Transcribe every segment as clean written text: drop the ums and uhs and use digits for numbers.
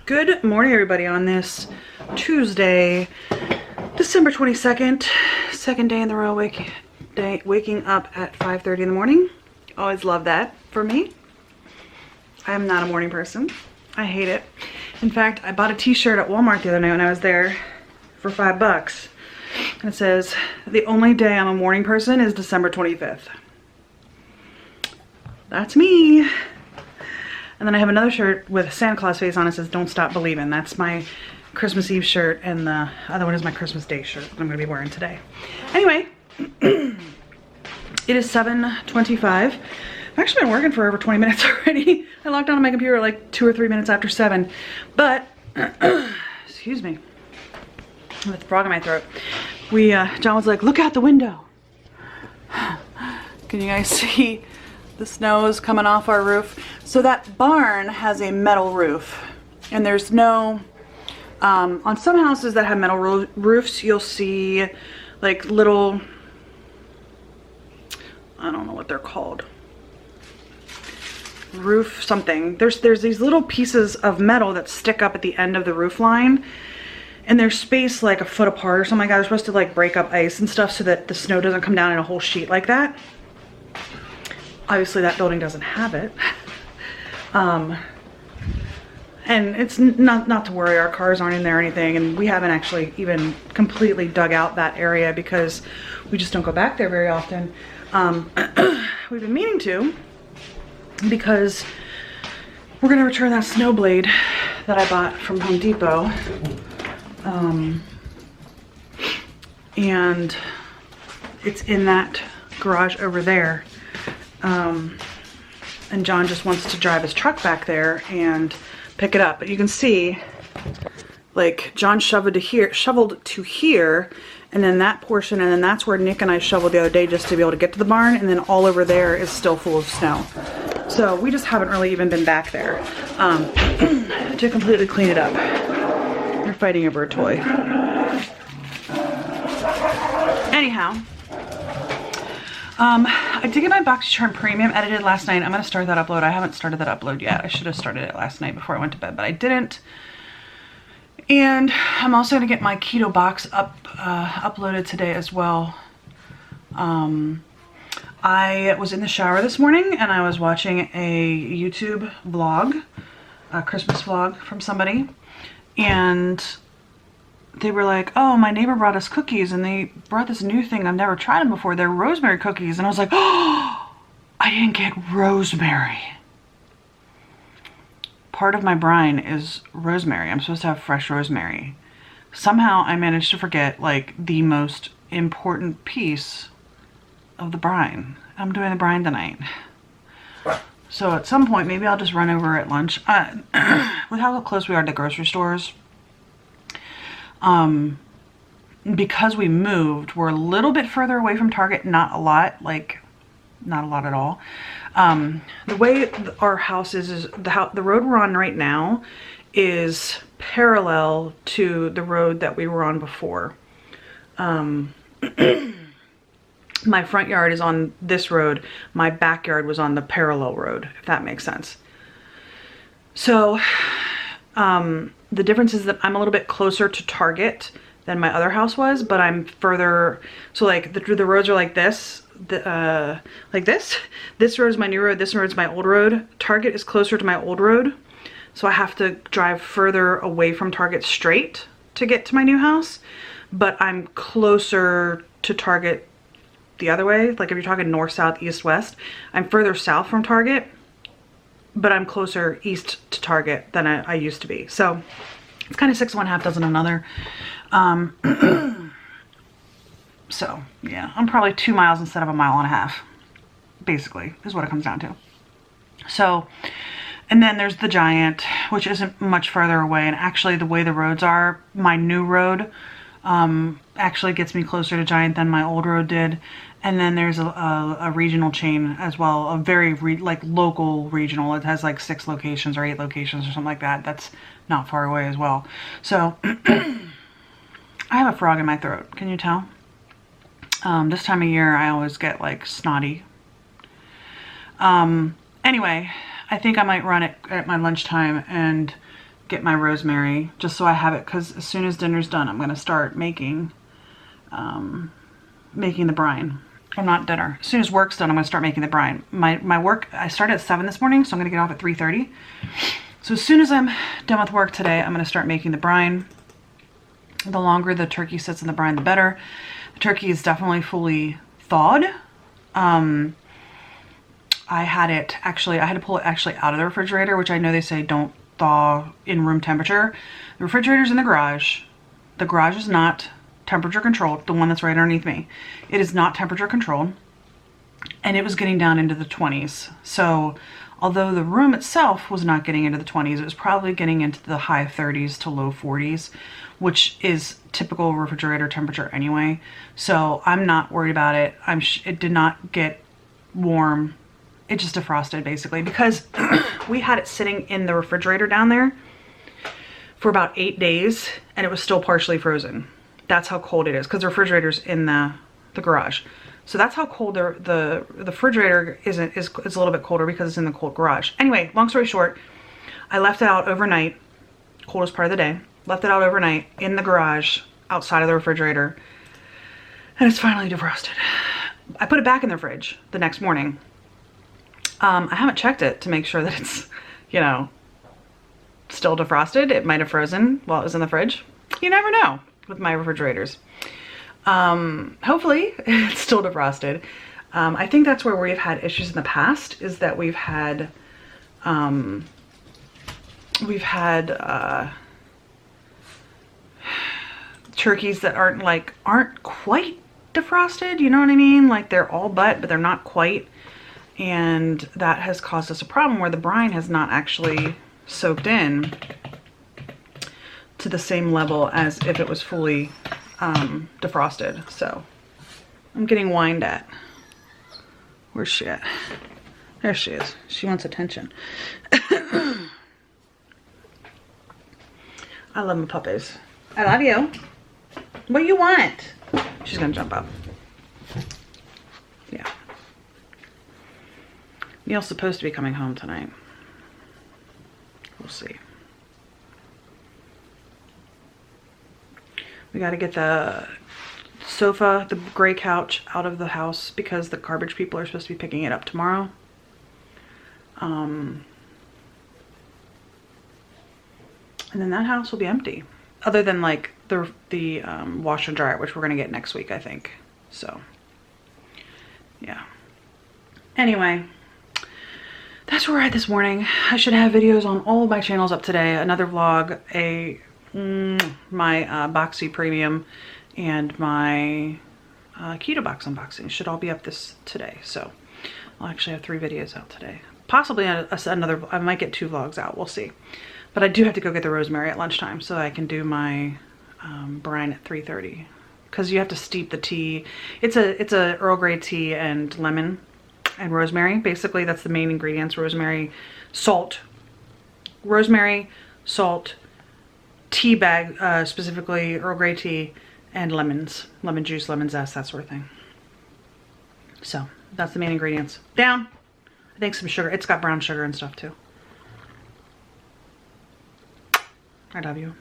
Good morning, everybody, on this Tuesday, December 22nd, second day in the row waking up at 5:30 in the morning. Always love that for me. I am not a morning person. I hate it. In fact, I bought a t-shirt at Walmart the other night when I was there for $5. And it says, the only day I'm a morning person is December 25th. That's me. And then I have another shirt with a Santa Claus face on it. It says, don't stop believing. That's my Christmas Eve shirt, and the other one is my Christmas Day shirt that I'm going to be wearing today. Anyway, it is 7:25. I've actually been working for over 20 minutes already. I logged on my computer like 2 or 3 minutes after 7. But, excuse me, with a frog in my throat. John was like, look out the window. Can you guys see? The snow is coming off our roof. So that barn has a metal roof, and there's no, on some houses that have metal roofs, you'll see like little, I don't know what they're called, roof something. There's these little pieces of metal that stick up at the end of the roof line, and they're spaced like a foot apart or something like that. They're supposed to like break up ice and stuff so that the snow doesn't come down in a whole sheet like that. Obviously that building doesn't have it. And it's not to worry, our cars aren't in there or anything, and we haven't actually even completely dug out that area because we just don't go back there very often. We've been meaning to, because we're gonna return that snow blade that I bought from Home Depot. And it's in that garage over there. And John just wants to drive his truck back there and pick it up. But you can see, like, John shoveled to here, and then that portion, and then that's where Nick and I shoveled the other day just to be able to get to the barn, and then all over there is still full of snow. So we just haven't really even been back there to completely clean it up. They're fighting over a toy. Anyhow, I did get my BoxyCharm Premium edited last night. I'm going to start that upload. I haven't started that upload yet. I should have started it last night before I went to bed, but I didn't. And I'm also going to get my keto box uploaded today as well. I was in the shower this morning and I was watching a YouTube vlog, a Christmas vlog from somebody, and they were like, oh, my neighbor brought us cookies and they brought this new thing. I've never tried them before. They're rosemary cookies. And I was like, oh, I didn't get rosemary. Part of my brine is rosemary. I'm supposed to have fresh rosemary. Somehow I managed to forget like the most important piece of the brine. I'm doing the brine tonight. So at some point, maybe I'll just run over at lunch. With how close we are to grocery stores, because we moved, we're a little bit further away from Target, not a lot, like not a lot at all. The way our house is the road we're on right now is parallel to the road that we were on before. My front yard is on this road. My backyard was on the parallel road, if that makes sense. So, the difference is that I'm a little bit closer to Target than my other house was, but I'm further, so like the roads are like this, like this. This road is my new road, this road is my old road. Target is closer to my old road, so I have to drive further away from Target straight to get to my new house, but I'm closer to Target the other way. Like if you're talking north, south, east, west, I'm further south from Target, but I'm closer east to Target than I used to be. So it's kind of 6 of one, half dozen another. So yeah, I'm probably 2 miles instead of 1.5 miles, basically, is what it comes down to. So, and then there's the Giant, which isn't much further away. And actually the way the roads are, my new road actually gets me closer to Giant than my old road did. And then there's a regional chain as well, a very like local regional. It has like 6 locations or 8 locations or something like that. That's not far away as well. So I have a frog in my throat. Can you tell? This time of year I always get like snotty. Anyway, I think I might run it at my lunchtime and get my rosemary just so I have it, because as soon as dinner's done, I'm gonna start making the brine. Or not dinner. As soon as work's done, I'm gonna start making the brine. My work, I started at 7 this morning, so I'm gonna get off at 3:30. So as soon as I'm done with work today, I'm gonna start making the brine. The longer the turkey sits in the brine, the better. The turkey is definitely fully thawed. I had to pull it actually out of the refrigerator, which I know they say don't thaw in room temperature. The refrigerator's in the garage. The garage is not temperature controlled, the one that's right underneath me. It is not temperature controlled, and it was getting down into the 20s. So although the room itself was not getting into the 20s, it was probably getting into the high 30s to low 40s, which is typical refrigerator temperature anyway. So I'm not worried about it. It did not get warm. It just defrosted basically, because we had it sitting in the refrigerator down there for about 8 days and it was still partially frozen. That's how cold it is, because the refrigerator's in the garage. So that's how cold the refrigerator is a little bit colder, because it's in the cold garage. Anyway, long story short, I left it out overnight, coldest part of the day, left it out overnight in the garage outside of the refrigerator, and it's finally defrosted. I put it back in the fridge the next morning. I haven't checked it to make sure that it's, you know, still defrosted. It might have frozen while it was in the fridge. You never know with my refrigerators. Hopefully it's still defrosted. I think that's where we've had issues in the past, is that we've had turkeys that aren't quite defrosted, you know what I mean? Like they're all but they're not quite. And that has caused us a problem where the brine has not actually soaked in to the same level as if it was fully defrosted. So I'm getting whined at. Where's she at? There she is. She wants attention. I love my puppies. I love you. What do you want? She's gonna jump up. Yeah. Neil's supposed to be coming home tonight. We'll see. We got to get the sofa, the gray couch, out of the house because the garbage people are supposed to be picking it up tomorrow. And then that house will be empty, other than like the washer and dryer, which we're gonna get next week, I think. So yeah. Anyway, that's where we're at this morning. I should have videos on all of my channels up today. Another vlog, my Boxy Premium, and my Keto Box unboxing should all be up today. So I'll actually have 3 videos out today. Possibly another, I might get 2 vlogs out, we'll see. But I do have to go get the rosemary at lunchtime so I can do my brine at 3:30. Because you have to steep the tea. It's a Earl Grey tea and lemon and rosemary. Basically, that's the main ingredients: rosemary, salt, tea bag, specifically Earl Grey tea, and lemons, lemon juice, lemon zest, that sort of thing. So that's the main ingredients. Down. I think some sugar. It's got brown sugar and stuff too. I love you.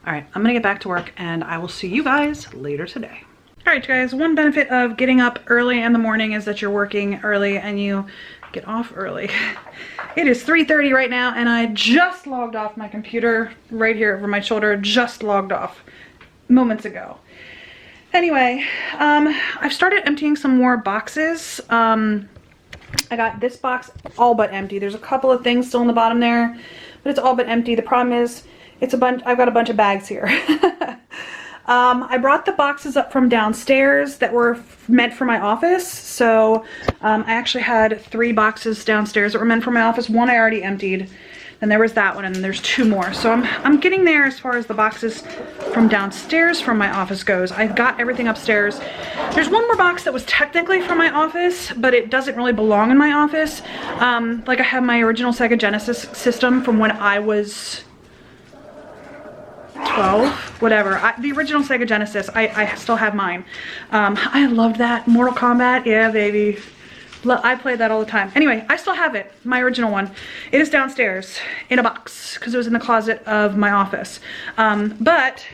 All right, I'm gonna get back to work and I will see you guys later today. All right, guys, one benefit of getting up early in the morning is that you're working early and you get off early. It is 3:30 right now and I just logged off my computer right here over my shoulder, just logged off moments ago. Anyway, I've started emptying some more boxes. I got this box all but empty. There's a couple of things still in the bottom there, but it's all but empty. The problem is I've got a bunch of bags here. I brought the boxes up from downstairs that were meant for my office. So I actually had 3 boxes downstairs that were meant for my office. One I already emptied. Then there was that one, and then there's 2 more. So I'm getting there as far as the boxes from downstairs from my office goes. I got everything upstairs. There's one more box that was technically from my office, but it doesn't really belong in my office. Like I have my original Sega Genesis system from when I was 12, whatever. The original Sega Genesis, I still have mine. I loved that. Mortal Kombat, yeah, baby. I play that all the time. Anyway, I still have it, my original one. It is downstairs in a box because it was in the closet of my office. But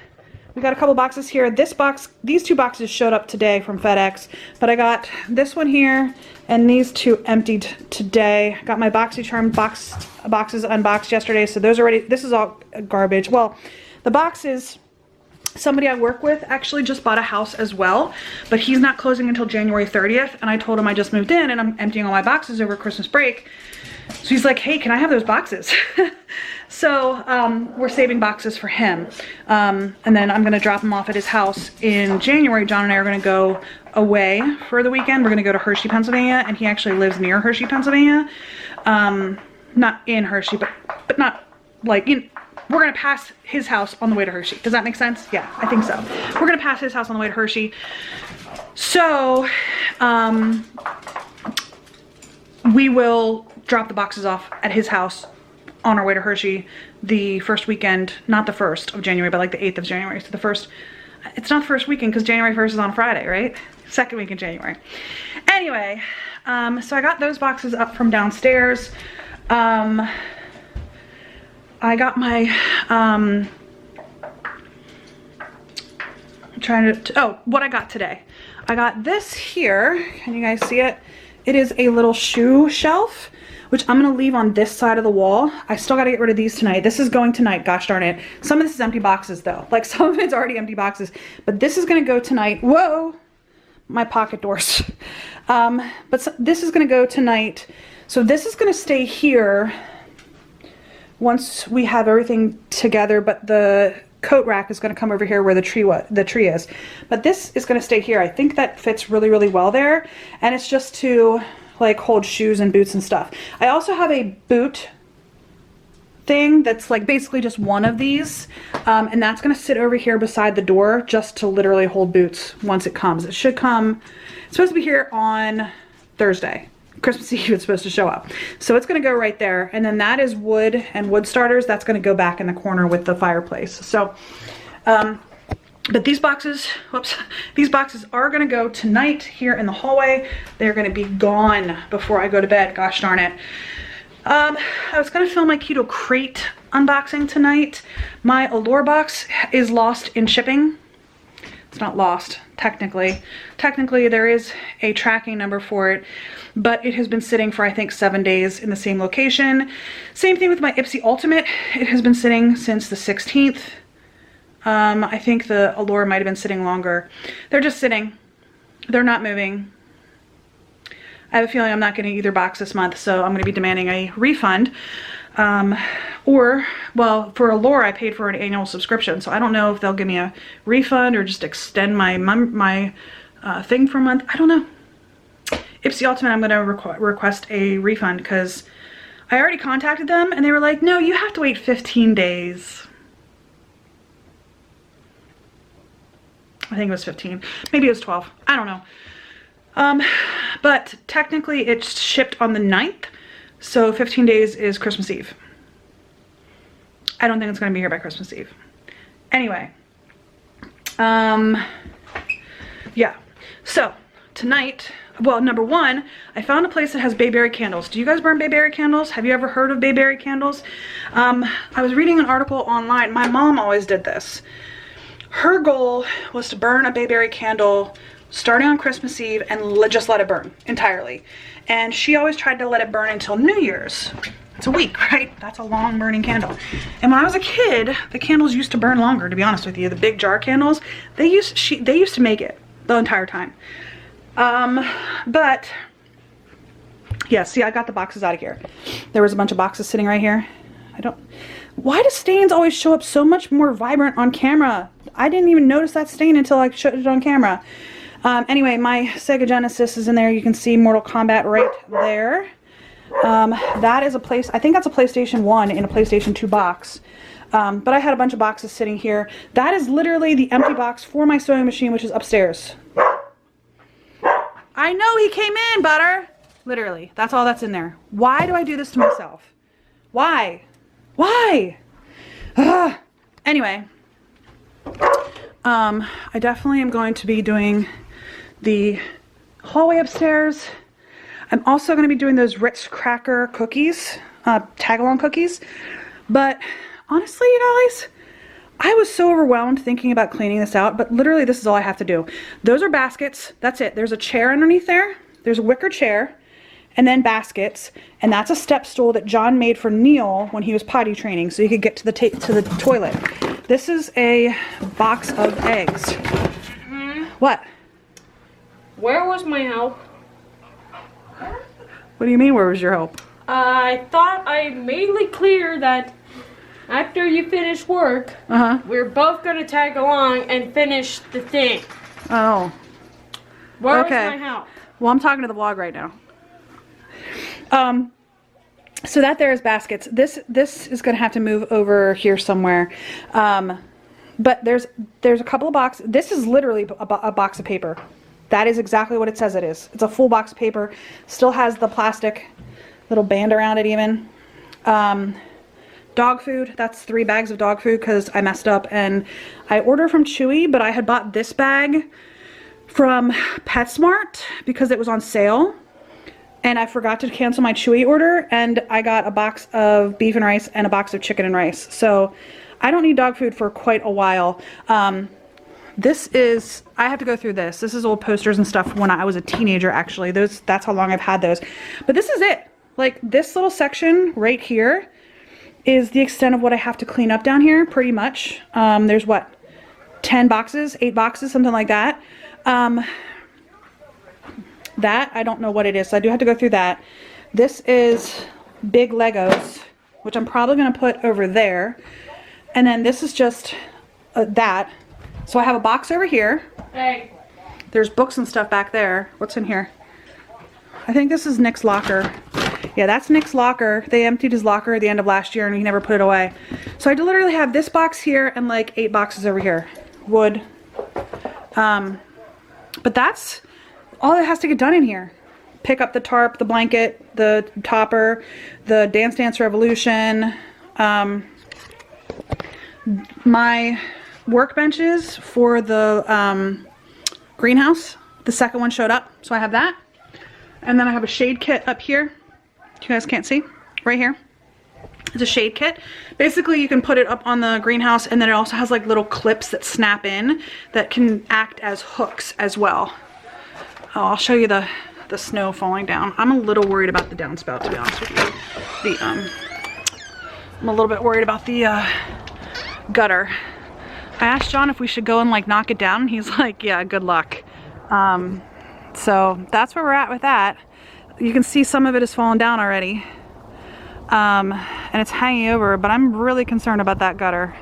we got a couple boxes here. These two boxes showed up today from FedEx, but I got this one here and these two emptied today. Got my BoxyCharm boxes unboxed yesterday, so those are ready. This is all garbage. Well, the boxes, somebody I work with actually just bought a house as well, but he's not closing until January 30th, and I told him I just moved in and I'm emptying all my boxes over Christmas break. So he's like, hey, can I have those boxes? So we're saving boxes for him. And then I'm gonna drop him off at his house in January. John and I are gonna go away for the weekend. We're gonna go to Hershey, Pennsylvania, and he actually lives near Hershey, Pennsylvania. Not in Hershey, but not like, you know, we're gonna pass his house on the way to Hershey. Does that make sense? Yeah, I think so. We're gonna pass his house on the way to Hershey. So we will drop the boxes off at his house on our way to Hershey the first weekend, not the 1st of January, but like the 8th of January. So the first, it's not the first weekend because January 1st is on Friday, right? Second week in January. Anyway, so I got those boxes up from downstairs. I got my, what I got today. I got this here. Can you guys see it? It is a little shoe shelf, which I'm gonna leave on this side of the wall. I still gotta get rid of these tonight. This is going tonight, gosh darn it. Some of this is empty boxes though. Like some of it's already empty boxes, but this is gonna go tonight. Whoa, my pocket doors. This is gonna go tonight. So this is gonna stay here once we have everything together, but the coat rack is going to come over here where the tree is. But this is going to stay here. I think that fits really, really well there. And it's just to like hold shoes and boots and stuff. I also have a boot thing that's like basically just one of these. And that's going to sit over here beside the door just to literally hold boots once it comes. It should come, it's supposed to be here on Thursday. Christmas Eve it's supposed to show up. So it's going to go right there. And then that is wood and wood starters. That's going to go back in the corner with the fireplace. So, but these boxes, whoops, these boxes are going to go tonight here in the hallway. They're going to be gone before I go to bed. Gosh darn it. I was going to film my keto crate unboxing tonight. My Allure box is lost in shipping. It's not lost, technically. Technically, there is a tracking number for it, but it has been sitting for, I think, 7 days in the same location. Same thing with my Ipsy Ultimate. It has been sitting since the 16th. I think the Allure might have been sitting longer. They're just sitting. They're not moving. I have a feeling I'm not getting either box this month, so I'm going to be demanding a refund. Well, for Allure, I paid for an annual subscription, so I don't know if they'll give me a refund or just extend my thing for a month. I don't know. Ipsy Ultimate, I'm going to request a refund because I already contacted them and they were like, no, you have to wait 15 days. I think it was 15. Maybe it was 12. I don't know. But technically it's shipped on the 9th. So 15 days is Christmas Eve. I don't think it's going to be here by Christmas Eve. Anyway. Yeah. So tonight, well, number one, I found a place that has Bayberry candles. Do you guys burn Bayberry candles? Have you ever heard of Bayberry candles? I was reading an article online. My mom always did this. Her goal was to burn a Bayberry candle starting on Christmas Eve and just let it burn entirely. And she always tried to let it burn until New Year's. It's a week, right? That's a long burning candle. And when I was a kid, the candles used to burn longer, to be honest with you. The big jar candles, they used to make it the entire time. But yeah, see, I got the boxes out of here. There was a bunch of boxes sitting right here. Why do stains always show up so much more vibrant on camera? I didn't even notice that stain until I showed it on camera. Anyway, my Sega Genesis is in there. You can see Mortal Kombat right there. That is I think that's a PlayStation 1 in a PlayStation 2 box. But I had a bunch of boxes sitting here. That is literally the empty box for my sewing machine, which is upstairs. I know he came in, Butter. Literally, that's all that's in there. Why do I do this to myself? Why? Why? Anyway, I definitely am going to be doing the hallway upstairs. I'm also going to be doing those Ritz cracker cookies, tag-along cookies. But honestly, you guys, I was so overwhelmed thinking about cleaning this out, but literally this is all I have to do. Those are baskets. That's it. There's a chair underneath there. There's a wicker chair and then baskets. And that's a step stool that John made for Neil when he was potty training so he could get to the toilet. This is a box of eggs. What? Where was my help? What do you mean, where was your help? I thought I made it clear that after you finish work, we're both gonna tag along and finish the thing. Oh. Where was my help? Well, I'm talking to the vlog right now. So that there is baskets. This is gonna have to move over here somewhere. But there's a couple of boxes. This is literally a box of paper. That is exactly what it says it is. It's a full box of paper. Still has the plastic little band around it even. Dog food. That's 3 bags of dog food because I messed up and I ordered from Chewy, but I had bought this bag from PetSmart because it was on sale. And I forgot to cancel my Chewy order and I got a box of beef and rice and a box of chicken and rice. So I don't need dog food for quite a while. This is, I have to go through this. This is old posters and stuff when I was a teenager, actually. That's how long I've had those. But this is it. Like, this little section right here is the extent of what I have to clean up down here, pretty much. There's what, 10 boxes, 8 boxes, something like that. That, I don't know what it is, so I do have to go through that. This is big Legos, which I'm probably going to put over there. And then this is just that. So I have a box over here. Hey. There's books and stuff back there. What's in here? I think this is Nick's locker. Yeah, that's Nick's locker. They emptied his locker at the end of last year and he never put it away. So I literally have this box here and like 8 boxes over here. Wood. But that's all that has to get done in here. Pick up the tarp, the blanket, the topper, the Dance Dance Revolution, my workbenches for the greenhouse. The second one showed up, so I have that. And then I have a shade kit up here. You guys can't see, right here. It's a shade kit. Basically, you can put it up on the greenhouse, and then it also has like little clips that snap in that can act as hooks as well. Oh, I'll show you the snow falling down. I'm a little worried about the downspout, to be honest with you. I'm a little bit worried about the gutter. I asked John if we should go and like knock it down, and he's like, yeah, good luck. So that's where we're at with that. You can see some of it has fallen down already. And it's hanging over, but I'm really concerned about that gutter.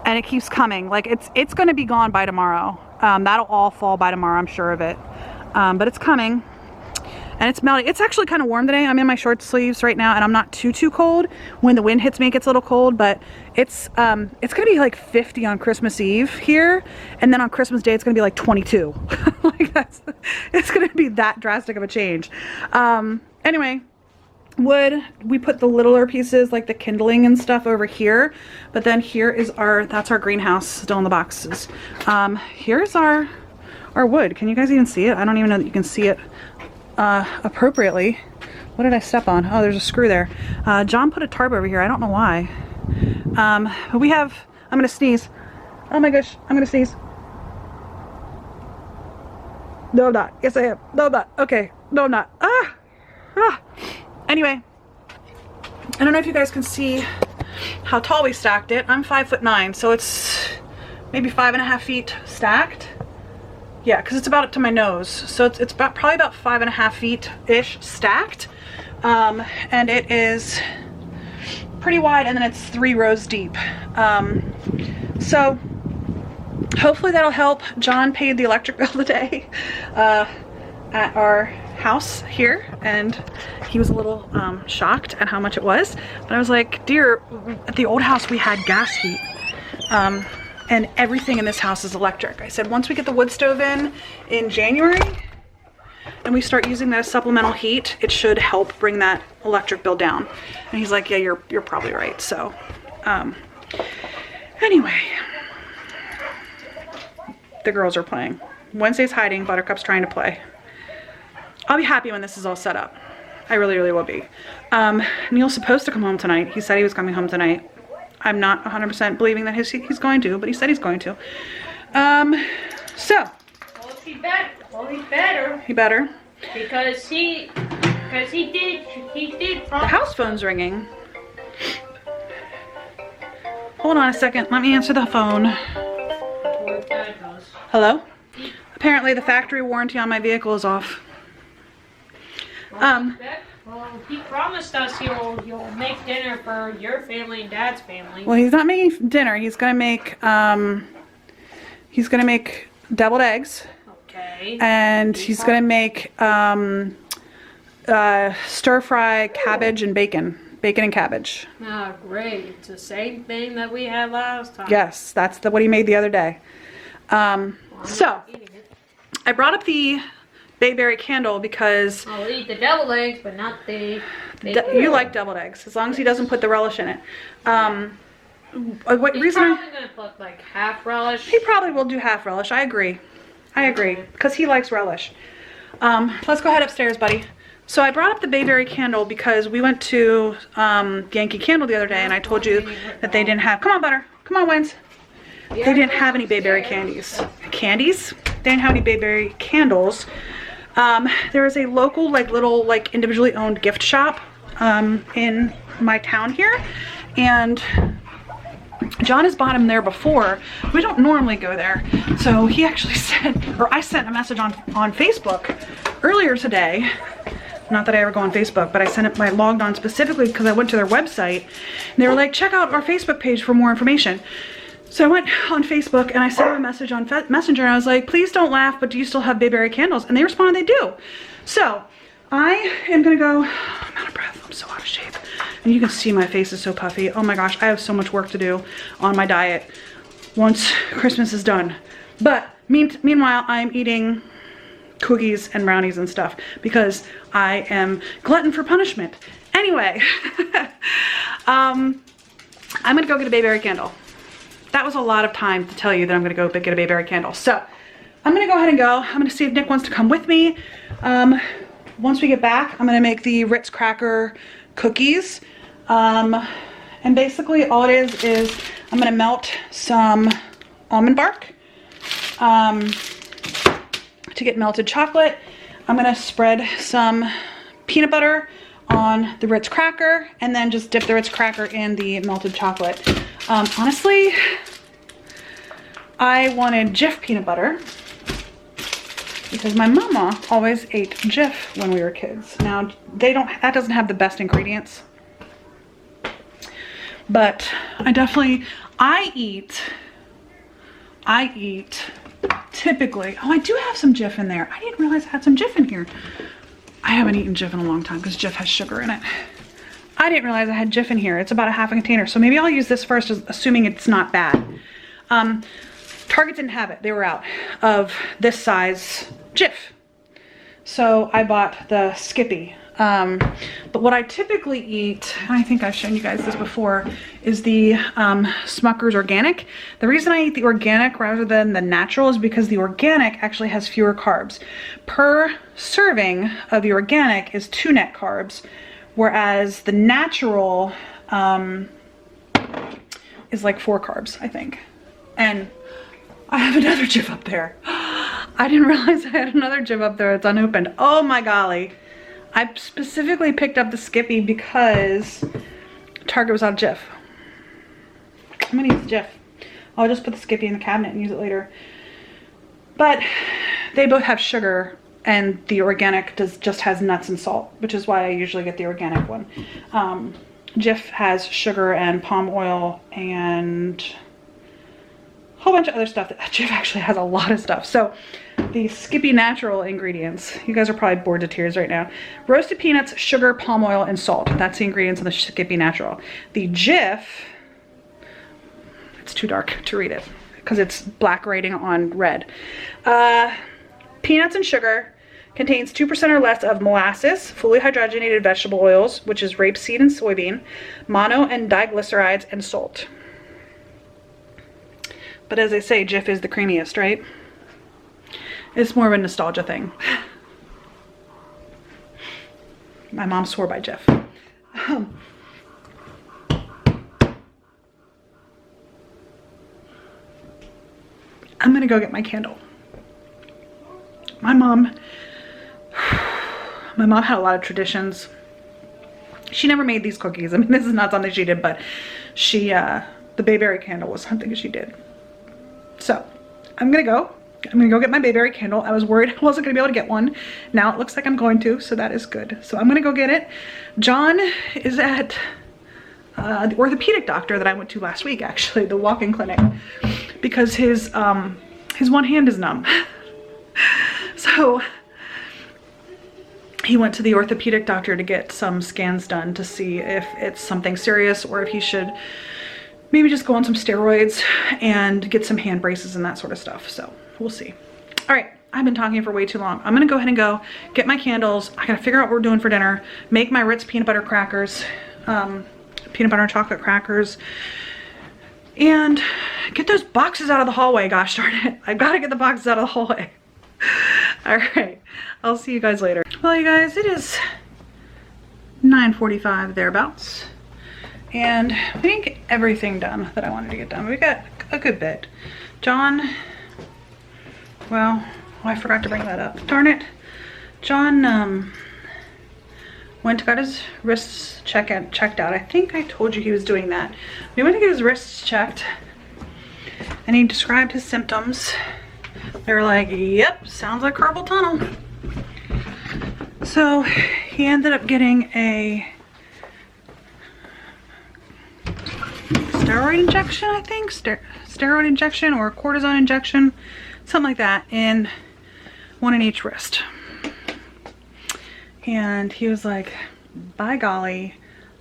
And it keeps coming. Like it's going to be gone by tomorrow. That'll all fall by tomorrow, I'm sure of it. But it's coming. And it's melting. It's actually kind of warm today. I'm in my short sleeves right now and I'm not too cold. When the wind hits me, it gets a little cold, but it's gonna be like 50 on Christmas Eve here. And then on Christmas Day, it's gonna be like 22. Like it's gonna be that drastic of a change. Anyway, wood, we put the littler pieces like the kindling and stuff over here. But then here is that's our greenhouse still in the boxes. Here's our wood. Can you guys even see it? I don't even know that you can see it appropriately. What did I step on? Oh, there's a screw there. John put a tarp over here. I don't know why. But we have, I'm gonna sneeze. Oh my gosh, I'm gonna sneeze. No, I'm not. Yes, I am. No, I'm not. Okay. No, I'm not. Anyway, I don't know if you guys can see how tall we stacked it. I'm 5'9", so it's maybe 5.5 feet stacked. Yeah, because it's about up to my nose. So it's probably about 5.5 feet-ish stacked. And it is pretty wide, and then it's 3 rows deep. So hopefully that'll help. John paid the electric bill today at our house here, and he was a little shocked at how much it was. But I was like, dear, at the old house we had gas heat. And everything in this house is electric. I said, once we get the wood stove in January, and we start using that as supplemental heat, it should help bring that electric bill down. And he's like, yeah, you're probably right. So, anyway, the girls are playing. Wednesday's hiding, Buttercup's trying to play. I'll be happy when this is all set up. I really, really will be. Neil's supposed to come home tonight. He said he was coming home tonight. I'm not 100% believing that he's going to, but he said he's going to. So. Well, he better. He better. Because he did. The house phone's ringing. Hold on a second. Let me answer the phone. Hello? Apparently the factory warranty on my vehicle is off. Well, he promised us you'll make dinner for your family and Dad's family. Well, he's not making dinner. He's gonna make deviled eggs. Okay. And he's gonna make stir fry cabbage and bacon. Bacon and cabbage. Oh, great. It's the same thing that we had last time. Yes, that's what he made the other day. So, I brought up the Bayberry Candle because... I'll eat the deviled eggs, but not the... You like deviled eggs, as long as he doesn't put the relish in it. What He's reason? probably going to put like half relish. He probably will do half relish, I agree. Because he likes relish. Let's go ahead upstairs, buddy. So I brought up the Bayberry Candle because we went to Yankee Candle the other day and I told you that they didn't have... Come on, Butter. Come on, Wins. They didn't have any Bayberry candies. Candies? They didn't have any Bayberry candles. There is a local, little, individually owned gift shop in my town here. And John has bought him there before. We don't normally go there. So he actually said, or I sent a message on Facebook earlier today. Not that I ever go on Facebook, but I logged on specifically because I went to their website and they were like, check out our Facebook page for more information. So I went on Facebook and I sent them a message on Messenger and I was like, please don't laugh, but do you still have Bayberry candles? And they responded, they do. So I am gonna go, I'm out of breath, I'm so out of shape. And you can see my face is so puffy. Oh my gosh, I have so much work to do on my diet once Christmas is done. But meanwhile, I'm eating cookies and brownies and stuff because I am glutton for punishment. Anyway, I'm gonna go get a Bayberry candle. That was a lot of time to tell you that I'm gonna go get a Bayberry candle. So I'm gonna go ahead and go. I'm gonna see if Nick wants to come with me. Once we get back, I'm gonna make the Ritz cracker cookies. And basically all it is I'm gonna melt some almond bark. To get melted chocolate, I'm gonna spread some peanut butter on the Ritz cracker and then just dip the Ritz cracker in the melted chocolate. Honestly, I wanted Jif peanut butter because my mama always ate Jif when we were kids. Now that doesn't have the best ingredients, but I eat typically, oh, I do have some Jif in there. I didn't realize I had some Jif in here. I haven't eaten Jif in a long time because Jif has sugar in it. I didn't realize I had Jif in here. It's about a half a container. So maybe I'll use this first, assuming it's not bad. Target didn't have it. They were out of this size Jif. So I bought the Skippy. But what I typically eat, and I think I've shown you guys this before, is the Smucker's Organic. The reason I eat the organic rather than the natural is because the organic actually has fewer carbs. Per serving of the organic is 2 net carbs, whereas the natural is like 4 carbs, I think. And I have another Jif up there. I didn't realize I had another Jif up there. It's unopened. Oh my golly. I specifically picked up the Skippy because Target was out of Jif. I'm gonna use Jif. I'll just put the Skippy in the cabinet and use it later. But they both have sugar and the organic just has nuts and salt, which is why I usually get the organic one. Jif has sugar and palm oil and a whole bunch of other stuff. Jif actually has a lot of stuff. So the Skippy natural ingredients, you guys are probably bored to tears right now. Roasted peanuts, sugar, palm oil, and salt. That's the ingredients in the Skippy natural. The Jif, it's too dark to read it because it's black writing on red. Peanuts and sugar, contains 2% or less of molasses, fully hydrogenated vegetable oils, which is rapeseed and soybean, mono and diglycerides, and salt. But as I say, Jif is the creamiest, right? It's more of a nostalgia thing. My mom swore by Jeff. I'm gonna go get my candle. My mom had a lot of traditions. She never made these cookies. I mean, this is not something she did, but she, the Bayberry Candle was something she did. So I'm gonna go get my Bayberry Candle. I was worried I wasn't gonna be able to get one. Now it looks like I'm going to, so that is good. So I'm gonna go get it. John is at the orthopedic doctor that I went to last week, actually, the walk-in clinic, because his one hand is numb. So he went to the orthopedic doctor to get some scans done to see if it's something serious or if he should maybe just go on some steroids and get some hand braces and that sort of stuff. So we'll see. All right, I've been talking for way too long. I'm gonna go ahead and go get my candles. I gotta figure out what we're doing for dinner, make my Ritz peanut butter crackers, peanut butter and chocolate crackers, and get those boxes out of the hallway. Gosh darn it, I gotta get the boxes out of the hallway. All right, I'll see you guys later. Well, you guys, it is 9:45 thereabouts, and we didn't get everything done that I wanted to get done. We got a good bit. John, well, I forgot to bring that up. Darn it. John went to got his wrists checked out. I think I told you he was doing that. We went to get his wrists checked, and he described his symptoms. They were like, yep, sounds like carpal tunnel. So he ended up getting a steroid injection, I think. Steroid injection or a cortisone injection, something like that, in one in each wrist. And he was like, by golly,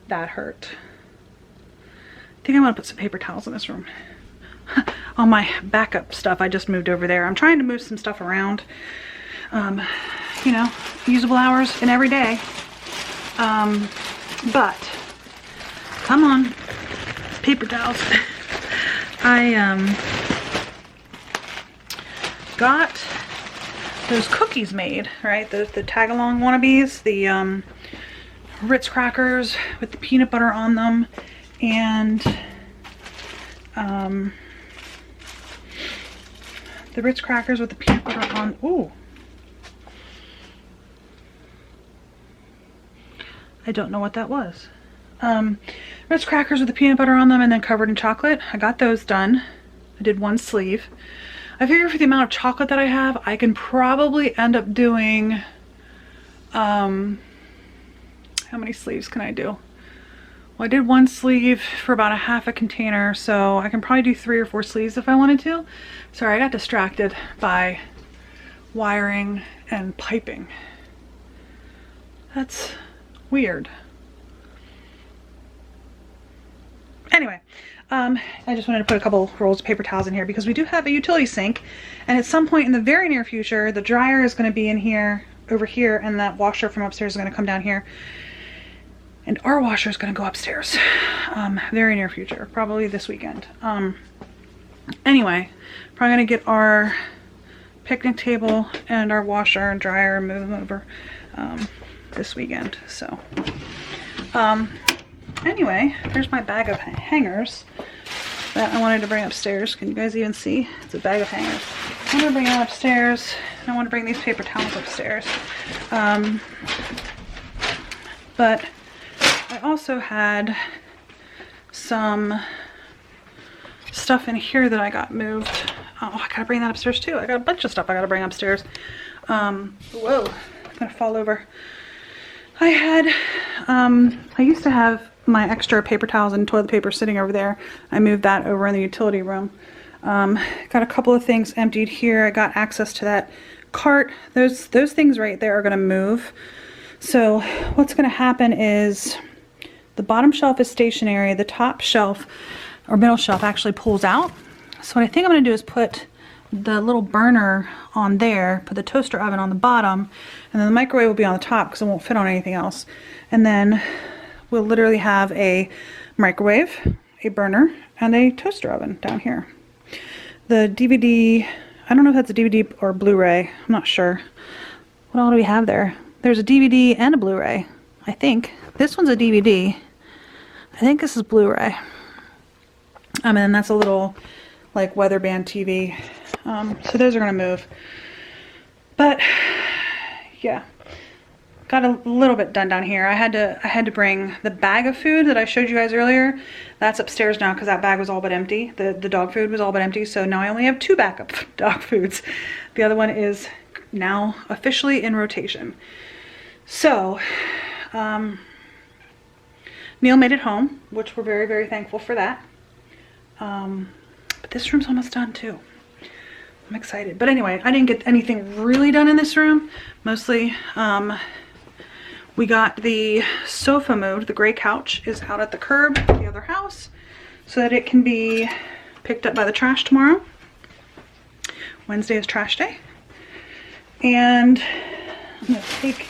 that hurt. I think I'm gonna put some paper towels in this room. All my backup stuff I just moved over there. I'm trying to move some stuff around. You know, usable hours in every day. But come on, paper towels. I got those cookies made, right? The tag-along wannabes, the Ritz crackers with the peanut butter on them, and the Ritz crackers with the peanut butter on. Ooh, I don't know what that was. Ritz crackers with the peanut butter on them and then covered in chocolate. I got those done. I did one sleeve. I figure for the amount of chocolate that I have, I can probably end up doing, how many sleeves can I do? Well, I did one sleeve for about a half a container, so I can probably do 3 or 4 sleeves if I wanted to. Sorry, I got distracted by wiring and piping. That's weird. Anyway, I just wanted to put a couple rolls of paper towels in here because we do have a utility sink, and at some point in the very near future, the dryer is going to be in here, over here, and that washer from upstairs is going to come down here. And our washer is going to go upstairs. Very near future, probably this weekend. Anyway, probably going to get our picnic table and our washer and dryer and move them over this weekend. So, anyway, there's my bag of hangers that I wanted to bring upstairs. Can you guys even see? It's a bag of hangers. I want to bring that upstairs, and I want to bring these paper towels upstairs. But I also had some stuff in here that I got moved. Oh, I gotta bring that upstairs too. I got a bunch of stuff I gotta bring upstairs. Whoa, I'm gonna fall over. I had, I used to have my extra paper towels and toilet paper sitting over there. I moved that over in the utility room. Got a couple of things emptied here. I got access to that cart. Those things right there are gonna move. So what's gonna happen is the bottom shelf is stationary. The top shelf, or middle shelf, actually pulls out. So what I think I'm gonna do is put the little burner on there, put the toaster oven on the bottom, and then the microwave will be on the top because it won't fit on anything else. And then we'll literally have a microwave, a burner, and a toaster oven down here. The DVD, I don't know if that's a DVD or Blu-ray, I'm not sure. What all do we have there? There's a DVD and a Blu-ray, I think. This one's a DVD. I think this is Blu-ray. And then that's a little like weather band TV. So those are gonna move. But yeah, got a little bit done down here. I had to bring the bag of food that I showed you guys earlier. That's upstairs now because that bag was all but empty. The dog food was all but empty. So now I only have 2 backup dog foods. The other one is now officially in rotation. So Neil made it home, which we're very, very thankful for that. But this room's almost done too. I'm excited. But anyway, I didn't get anything really done in this room. Mostly, we got the sofa moved. The gray couch is out at the curb at the other house so that it can be picked up by the trash tomorrow. Wednesday is trash day. And I'm gonna take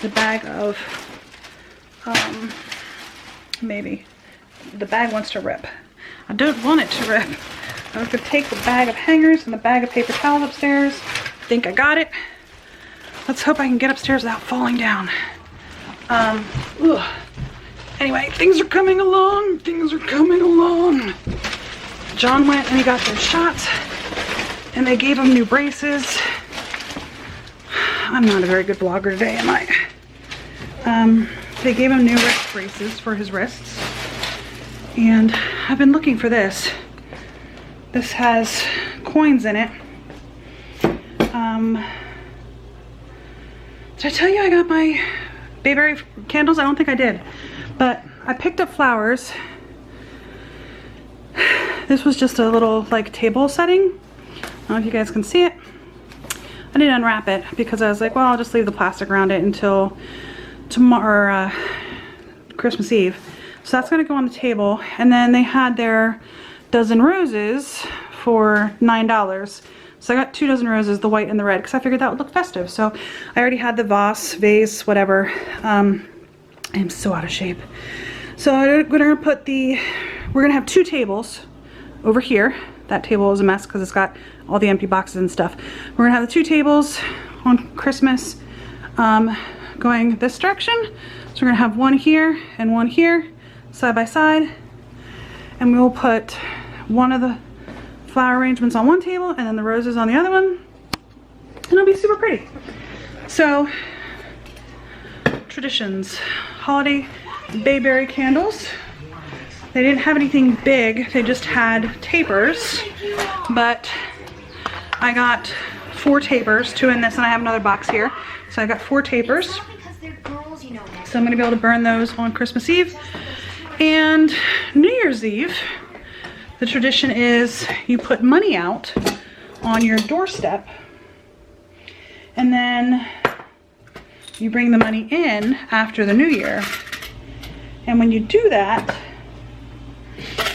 the bag of, maybe, the bag wants to rip. I don't want it to rip. I was gonna take the bag of hangers and the bag of paper towels upstairs. I think I got it. Let's hope I can get upstairs without falling down. Anyway, things are coming along. Things are coming along. John went and he got those shots and they gave him new braces. I'm not a very good vlogger today, am I? They gave him new wrist braces for his wrists. And I've been looking for this. This has coins in it. Did I tell you I got my Bayberry candles? I don't think I did. But I picked up flowers. This was just a little like table setting. I don't know if you guys can see it. I didn't unwrap it because I was like, well, I'll just leave the plastic around it until tomorrow, Christmas Eve. So that's gonna go on the table. And then they had their dozen roses for $9. So I got 2 dozen roses, the white and the red, because I figured that would look festive. So I already had the vase, whatever. I'm so out of shape. So we're gonna have 2 tables over here. That table is a mess because it's got all the empty boxes and stuff. We're gonna have the 2 tables on Christmas going this direction. So we're gonna have one here and one here, side by side. And we will put one of the flower arrangements on one table and then the roses on the other one. And it'll be super pretty. So, traditions. Holiday Bayberry candles. They didn't have anything big, they just had tapers. But I got 4 tapers, 2 in this, and I have another box here. So I got 4 tapers. So I'm gonna be able to burn those on Christmas Eve. And New Year's Eve, the tradition is you put money out on your doorstep and then you bring the money in after the new year. And when you do that,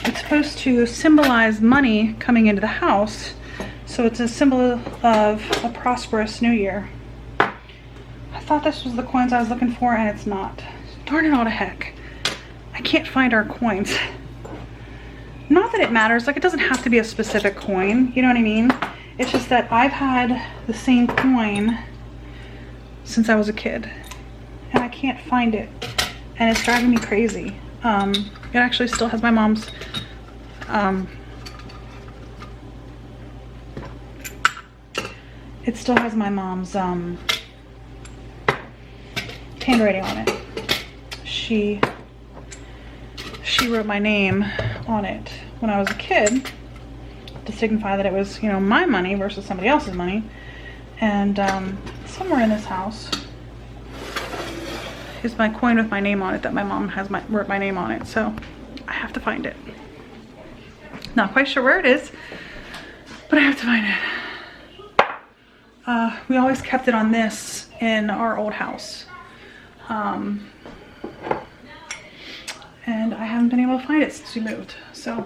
it's supposed to symbolize money coming into the house. So it's a symbol of a prosperous new year. I thought this was the coins I was looking for and it's not. Darn it all to heck. I can't find our coins. Not that it matters, like it doesn't have to be a specific coin, you know what I mean? It's just that I've had the same coin since I was a kid and I can't find it and it's driving me crazy. It actually still has my mom's handwriting on it. She wrote my name on it when I was a kid to signify that it was, you know, my money versus somebody else's money. And somewhere in this house is my coin with my name on it that my mom has wrote my name on it. So I have to find it. Not quite sure where it is, but I have to find it. We always kept it on this in our old house. And I haven't been able to find it since we moved. So,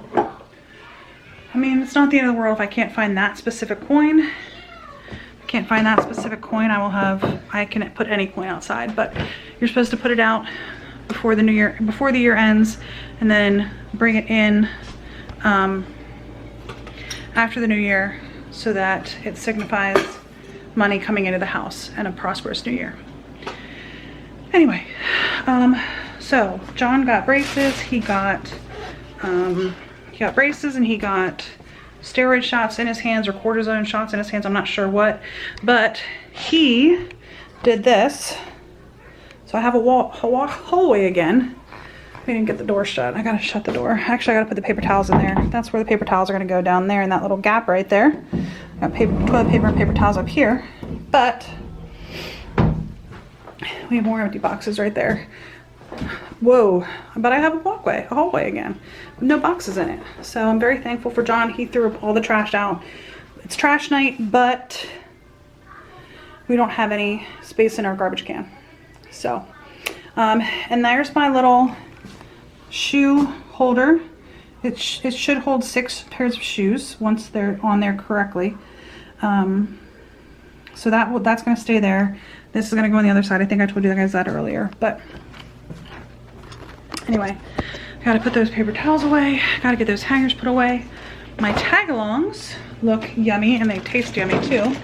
I mean, it's not the end of the world if I can't find that specific coin. If I can't find that specific coin, I can put any coin outside, but you're supposed to put it out before the year ends, and then bring it in after the new year so that it signifies money coming into the house and a prosperous new year. Anyway, so John got braces. He got braces, and he got steroid shots in his hands, or cortisone shots in his hands. I'm not sure what, but he did this. So I have a hallway again. I didn't get the door shut. I gotta shut the door. Actually, I gotta put the paper towels in there. That's where the paper towels are gonna go, down there in that little gap right there. Got toilet paper and paper towels up here, but we have more empty boxes right there. Whoa, but I have a hallway again, with no boxes in it. So I'm very thankful for John. He threw all the trash out. It's trash night, but we don't have any space in our garbage can. So, and there's my little shoe holder. It should hold 6 pairs of shoes once they're on there correctly. So that's going to stay there. This is going to go on the other side. I think I told you guys that earlier. But anyway, I got to put those paper towels away. Got to get those hangers put away. My tag-alongs look yummy, and they taste yummy too.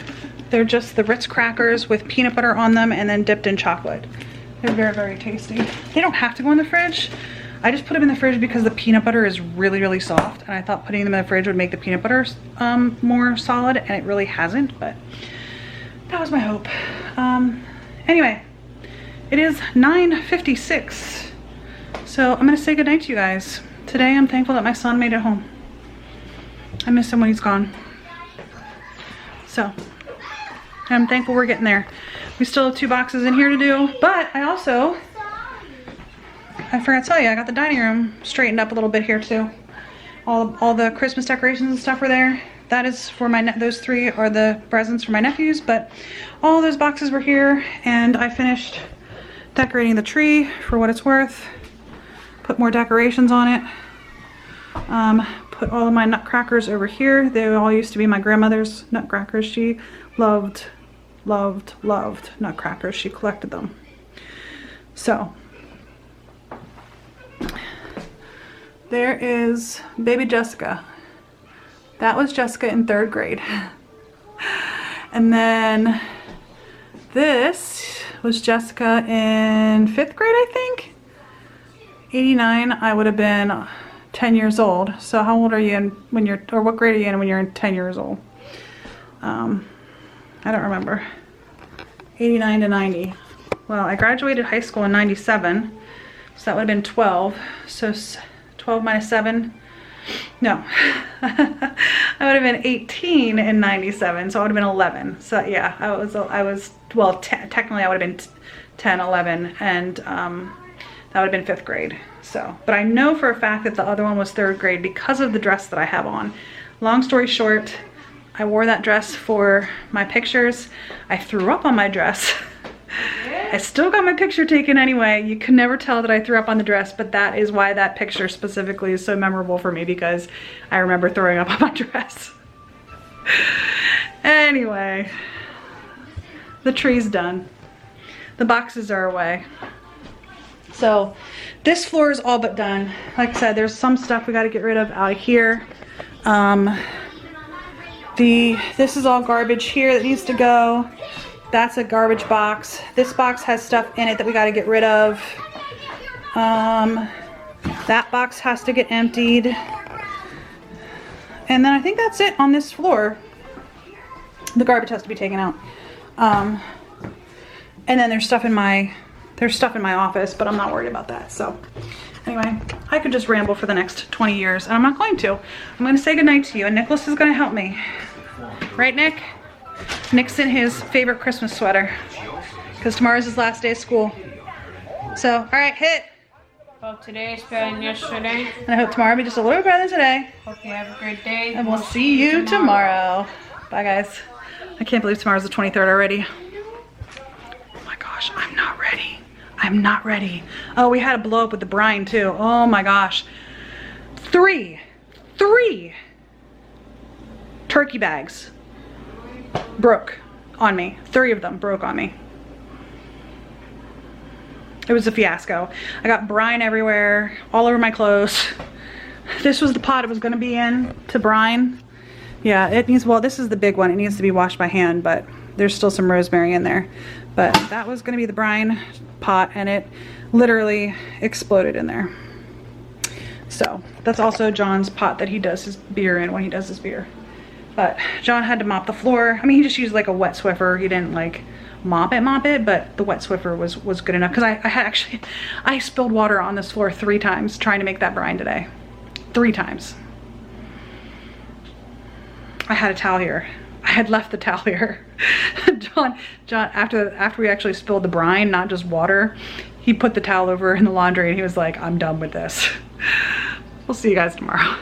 They're just the Ritz crackers with peanut butter on them and then dipped in chocolate. They're very, very tasty. They don't have to go in the fridge. I just put them in the fridge because the peanut butter is really, really soft, and I thought putting them in the fridge would make the peanut butter more solid, and it really hasn't, but that was my hope. Anyway, it is 9:56, so I'm gonna say goodnight to you guys. Today I'm thankful that my son made it home. I miss him when he's gone. So I'm thankful we're getting there. We still have 2 boxes in here to do, but I forgot to tell you, I got the dining room straightened up a little bit here too. All the Christmas decorations and stuff were there. That is for those 3 are the presents for my nephews, but all those boxes were here, and I finished decorating the tree for what it's worth. Put more decorations on it. Put all of my nutcrackers over here. They all used to be my grandmother's nutcrackers. She loved nutcrackers. She collected them. So there is baby Jessica. That was Jessica in 3rd grade. And then this was Jessica in 5th grade, I think. 89, I would have been 10 years old. So how old are you or what grade are you in when you're 10 years old? I don't remember. 89 to 90. Well, I graduated high school in 97, so that would have been 12. So 12 minus 7. No, I would have been 18 in 97, so I would have been 11. So yeah, I was well, technically I would have been 10, 11, and that would have been 5th grade. So, but I know for a fact that the other one was 3rd grade because of the dress that I have on. Long story short, I wore that dress for my pictures. I threw up on my dress. I still got my picture taken anyway. You can never tell that I threw up on the dress, but that is why that picture specifically is so memorable for me, because I remember throwing up on my dress. Anyway, the tree's done. The boxes are away. So this floor is all but done. Like I said, there's some stuff we got to get rid of out of here. This is all garbage here that needs to go. That's a garbage box. This box has stuff in it that we got to get rid of. That box has to get emptied. And then I think that's it on this floor. The garbage has to be taken out. And then there's stuff in my office, but I'm not worried about that. So anyway, I could just ramble for the next 20 years, and I'm not going to. I'm going to say goodnight to you, and Nicholas is going to help me. Right, Nick? Nick's in his favorite Christmas sweater because tomorrow's his last day of school. So, all right, hit. Hope today is better than yesterday. And I hope tomorrow will be just a little better than today. Hope you have a great day. And we'll see you tomorrow. Bye, guys. I can't believe tomorrow's the 23rd already. Oh my gosh, I'm not ready. I'm not ready. Oh, we had a blow up with the brine too. Oh my gosh. Three turkey bags broke on me. 3 of them broke on me. It was a fiasco. I got brine everywhere, all over my clothes. This was the pot it was going to be in to brine. Yeah, it needs, well, this is the big one. It needs to be washed by hand, but there's still some rosemary in there. But that was gonna be the brine pot, and it literally exploded in there. So that's also John's pot that he does his beer in when he does his beer. But John had to mop the floor. I mean, he just used like a wet Swiffer. He didn't like mop it, but the wet Swiffer was good enough, because I spilled water on this floor 3 times trying to make that brine today. 3 times. I had a towel here. I had left the towel here. John, after we actually spilled the brine, not just water, he put the towel over in the laundry and he was like, I'm done with this. We'll see you guys tomorrow.